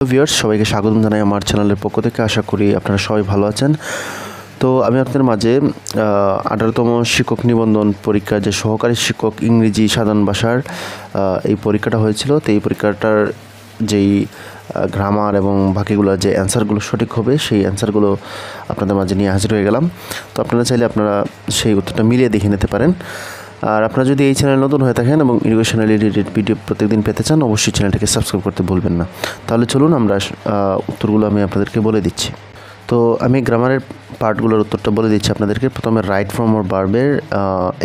Viewers, সবাইকে স্বাগত জানাই আমার চ্যানেলের পক্ষ থেকে। আশা করি আপনারা সবাই ভালো আছেন। তো আমি আপনাদের মাঝে 18তম শিক্ষক নিবন্ধন পরীক্ষার যে সহকারী শিক্ষক ইংরেজি সাধারণ ভাষার এই পরীক্ষাটা হয়েছিল, তো এই পরীক্ষাটার যেই গ্রামার এবং বাকিগুলো যে অ্যান্সারগুলো সঠিক হবে সেই অ্যান্সারগুলো আপনাদের মাঝে নিয়ে হাজির হয়ে গেলাম। তো আপনারা চাইলে আপনারা সেই উত্তরটা মিলিয়ে দেখে নিতে পারেন। আর আপনারা যদি এই চ্যানেল নতুন হয়ে থাকেন এবং এডুকেশন রিলেটেড ভিডিও প্রত্যেকদিন পেতে চান, অবশ্যই চ্যানেলটাকে সাবস্ক্রাইব করতে ভুলবেন না। তাহলে চলুন আমরা উত্তরগুলো আমি আপনাদেরকে বলে দিচ্ছি। তো আমি গ্রামারের পার্টগুলোর উত্তরটা বলে দিচ্ছি আপনাদেরকে। প্রথমে রাইট ফর্ম অর ভার্বের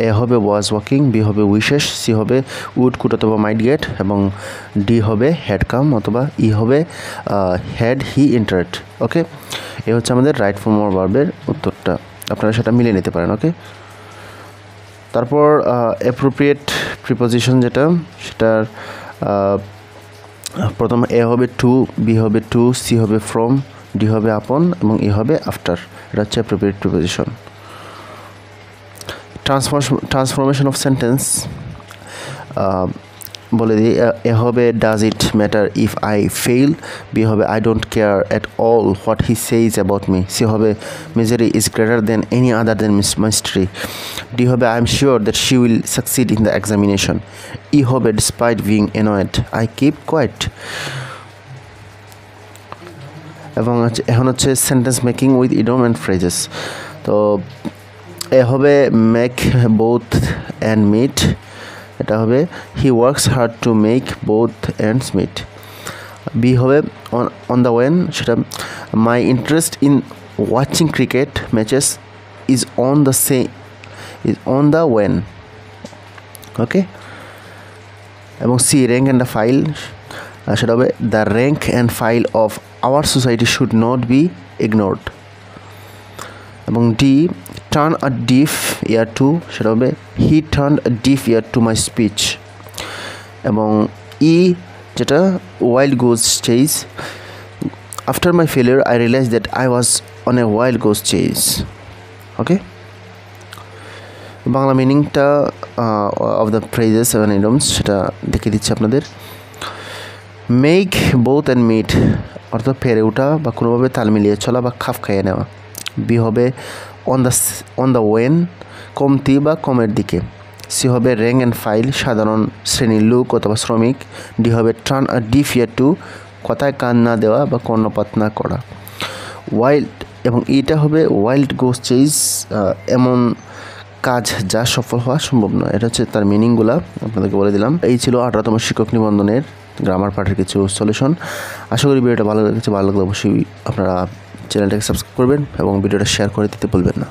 এ হবে ওয়াজ ওয়াকিং, বি হবে উইশেস, সি হবে উড কুড অথবা মাইট গেট, এবং ডি হবে হ্যাড কাম অথবা ই হবে হ্যাড হি এন্টার্ড। ওকে, এ হচ্ছে আমাদের রাইট ফর্ম অর ভার্বের উত্তরটা। আপনারা সেটা মিলিয়ে নিতে পারেন। ওকে, তারপর অ্যাপ্রোপ্রিয়েট প্রিপোজিশন যেটা, সেটার প্রথম এ হবে টু, বি হবে টু, সি হবে ফ্রম, ডি হবে আপন এবং ই হবে আফটার। এটা হচ্ছে appropriate preposition. Transformation of sentence বলে দিই। এ হবে does it matter if I fail, B হবে I don't care at all what he says about me, C হবে misery is greater than any other than mystery, D হবে I am sure that she will succeed in the examination, ই হবে despite being annoyed I keep quiet. এবং এখন হচ্ছে sentence making with idiom and phrases. তো A হবে make both ends meet, এটা হবে he works hard to make both ends meet. B হবে on the wane, সেটা my interest in watching cricket matches is on the wane. Okay, এবং C rank and the file, সেটা হবে the rank and file of our society should not be ignored. এবং D turn a deaf ear to, সেটা হবে he turn a deaf ear to my speech. এবং E যেটা wild goose chase, after my failure I realise that I was on a wild goose chase. Okay, Bangla মিনিংটা of the phrases and idioms সেটা দেখিয়ে দিচ্ছি আপনাদের। Make both ends meet অর্থাৎ পেরে ওঠা বা কোনোভাবে তাল মিলিয়ে চলা বা খাপ খাইয়ে নেওয়া। বি হবে অন দ্য ওয়েন, কমতি বা কমের দিকে। সি হবে র্যাঙ্ক অ্যান্ড ফাইল, সাধারণ শ্রেণীর লোক অথবা শ্রমিক। ডি হবে turn a deaf ear two, কথায় কান না দেওয়া বা কর্ণপাত না করা। ওয়াইল্ড এবং ইটা হবে ওয়াইল্ড গোজ চেজ, এমন কাজ যা সফল হওয়া সম্ভব নয়। এটা হচ্ছে তার মিনিংগুলা আপনাদেরকে বলে দিলাম। এই ছিল 18তম শিক্ষক নিবন্ধনের গ্রামার পাঠের কিছু সলিউশন। আশা করি ভিডিওটা ভালো লেগেছে। ভালো লাগলে অবশ্যই আপনারা চ্যানেলটাকে সাবস্ক্রাইব করবেন এবং ভিডিওটা শেয়ার করে দিতে ভুলবেন না।